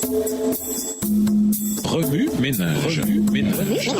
Remue ménage. Remue ménage.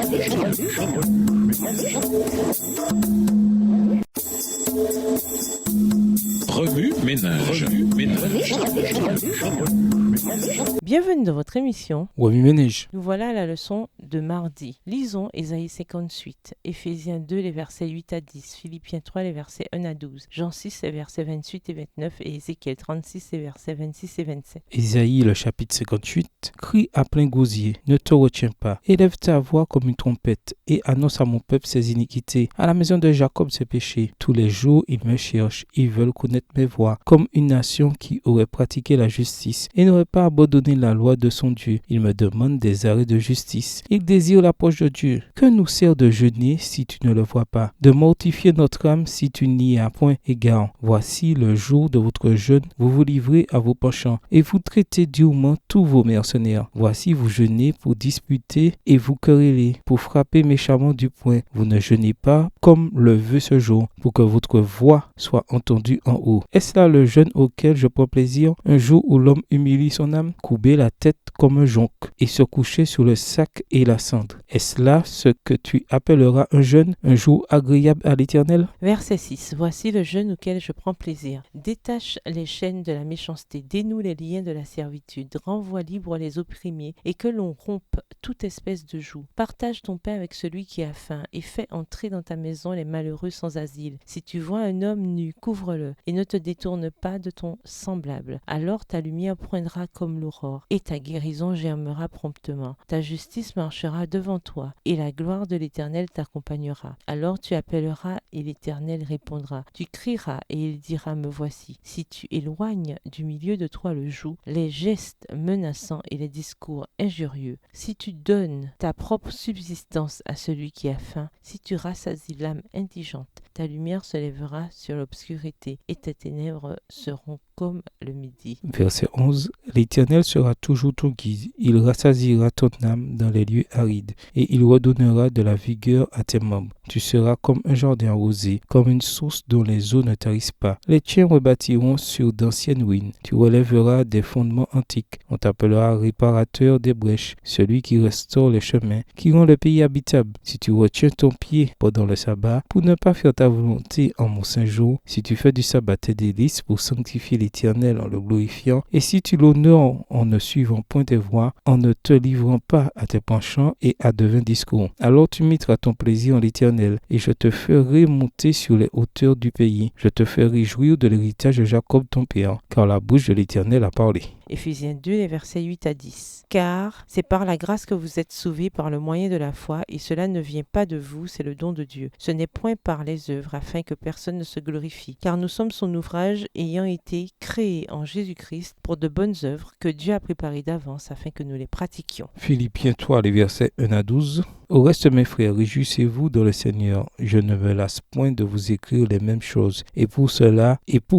Bienvenue dans votre émission. Remue ménage. Nous voilà à la leçon de mardi. Lisons Ésaïe 58, Éphésiens 2, les versets 8 à 10, Philippiens 3, les versets 1 à 12, Jean 6, les versets 28 et 29 et Ézéchiel 36, les versets 26 et 27. Ésaïe, le chapitre 58. Crie à plein gosier, ne te retiens pas. Élève ta voix comme une trompette et annonce à mon peuple ses iniquités, à la maison de Jacob ses péchés. Tous les jours, ils me cherchent, ils veulent connaître mes voies, comme une nation qui aurait pratiqué la justice et n'aurait pas abandonné la loi de son Dieu. Ils me demandent des arrêts de justice. Ils désirent l'approche de Dieu. Que nous sert de jeûner si tu ne le vois pas, de mortifier notre âme si tu n'y as point égard. Voici le jour de votre jeûne, vous vous livrez à vos penchants et vous traitez durement tous vos mercenaires. Voici vous jeûnez pour disputer et vous quereller, pour frapper méchamment du poing. Vous ne jeûnez pas comme le veut ce jour, pour que votre voix soit entendue en haut. Est-ce là le jeûne auquel je prends plaisir, un jour où l'homme humilie son âme, courber la tête comme un jonc et se coucher sur le sac et la cendre? Est-ce là ce que tu appelleras un jeûne, un jour agréable à l'Éternel? Verset 6. Voici le jeûne auquel je prends plaisir. Détache les chaînes de la méchanceté, dénoue les liens de la servitude, renvoie libre les opprimés et que l'on rompe toute espèce de joug. Partage ton pain avec celui qui a faim et fais entrer dans ta maison les malheureux sans asile. Si tu vois un homme nu, couvre-le et ne te détourne pas de ton semblable. Alors ta lumière poindra comme l'aurore et ta guérison germera promptement. Ta justice marchera devant toi et la gloire de l'Éternel t'accompagnera. Alors tu appelleras et l'Éternel répondra. Tu crieras et il dira me voici. Si tu éloignes du milieu de toi le joug, les gestes menaçants et les discours injurieux, si tu donnes ta propre subsistance à celui qui a faim, si tu rassasies l'âme indigente, ta lumière se lèvera sur l'obscurité et tes ténèbres seront comme le midi. Verset 11. L'Éternel sera toujours ton guide. Il rassasiera ton âme dans les lieux arides et il redonnera de la vigueur à tes membres. Tu seras comme un jardin arrosé, comme une source dont les eaux ne tarissent pas. Les tiens rebâtiront sur d'anciennes ruines. Tu relèveras des fondements antiques. On t'appellera réparateur des brèches, celui qui restaure les chemins, qui rend le pays habitable. Si tu retiens ton pied pendant le sabbat pour ne pas faire ta volonté en mon saint jour, si tu fais du sabbat tes délices pour sanctifier l'Éternel en le glorifiant, et si tu l'honores en ne suivant point tes voies, en ne te livrant pas à tes penchants et à de vains discours, alors tu mettras ton plaisir en l'Éternel, et je te ferai monter sur les hauteurs du pays. Je te ferai jouir de l'héritage de Jacob ton père, car la bouche de l'Éternel a parlé. Éphésiens 2, les versets 8 à 10. Car c'est par la grâce que vous êtes sauvés par le moyen de la foi, et cela ne vient pas de vous, c'est le don de Dieu. Ce n'est point par les œuvres, afin que personne ne se glorifie. Car nous sommes son ouvrage, ayant été créés en Jésus-Christ pour de bonnes œuvres que Dieu a préparées d'avance, afin que nous les pratiquions. Philippiens 3, les versets 1 à 12. Au reste, mes frères, réjouissez-vous dans le Seigneur. Je ne me lasse point de vous écrire les mêmes choses. Et pour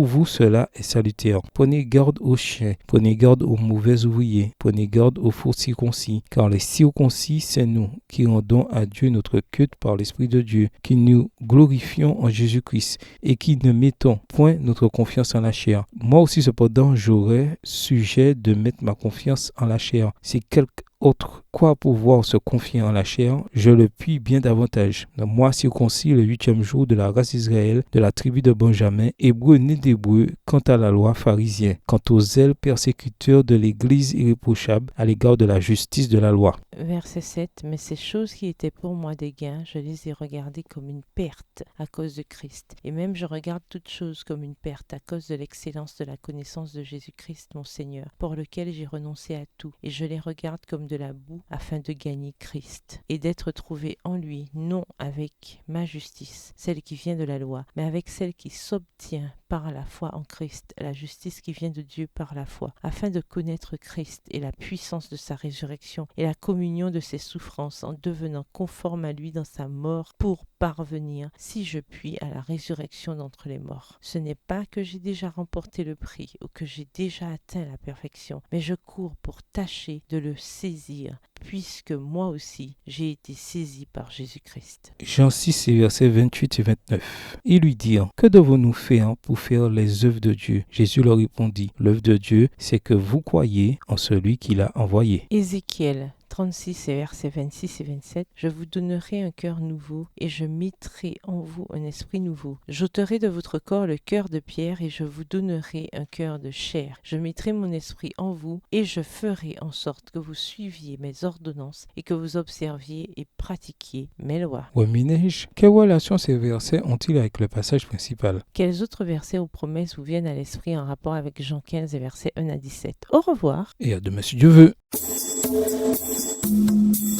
vous, cela est salutaire. Prenez garde aux chiens, prenez garde aux mauvais ouvriers, prenez garde aux faux circoncis. Car les circoncis, c'est nous qui rendons à Dieu notre culte par l'Esprit de Dieu, qui nous glorifions en Jésus-Christ et qui ne mettons point notre confiance en la chair. Moi aussi, cependant, j'aurais sujet de mettre ma confiance en la chair. Si quelque autre croit pouvoir se confier en la chair, je le puis bien davantage. Moi, circoncis le 8e jour de la race d'Israël, de la tribu de Benjamin, hébreu né d'hébreu, quant à la loi pharisien, quant aux zèles persécuteurs de l'Église irréprochable à l'égard de la justice de la loi. Verset 7. Mais ces choses qui étaient pour moi des gains, je les ai regardées comme une perte à cause de Christ. Et même je regarde toutes choses comme une perte à cause de l'excellence de la connaissance de Jésus-Christ mon Seigneur, pour lequel j'ai renoncé à tout. Et je les regarde comme de la boue afin de gagner Christ et d'être trouvé en lui, non avec ma justice, celle qui vient de la loi, mais avec celle qui s'obtient par la foi en Christ, la justice qui vient de Dieu par la foi, afin de connaître Christ et la puissance de sa résurrection et la communion communion de ses souffrances en devenant conforme à lui dans sa mort pour parvenir, si je puis, à la résurrection d'entre les morts. Ce n'est pas que j'ai déjà remporté le prix ou que j'ai déjà atteint la perfection, mais je cours pour tâcher de le saisir, puisque moi aussi j'ai été saisi par Jésus-Christ. Jean 6, versets 28 et 29. Ils lui dirent, que devons-nous faire pour faire les œuvres de Dieu? Jésus leur répondit, l'œuvre de Dieu, c'est que vous croyez en celui qui l'a envoyé. Ézéchiel 36 et versets 26 et 27, « Je vous donnerai un cœur nouveau, et je mettrai en vous un esprit nouveau. J'ôterai de votre corps le cœur de pierre, et je vous donnerai un cœur de chair. Je mettrai mon esprit en vous, et je ferai en sorte que vous suiviez mes ordonnances, et que vous observiez et pratiquiez mes lois. » Ouais, Minège, quelle relation ces versets ont-ils avec le passage principal? Quels autres versets ou promesses vous viennent à l'esprit en rapport avec Jean 15 et versets 1 à 17? Au revoir. Et à demain si Dieu veut.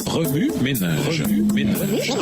Remue ménage. Remue ménage.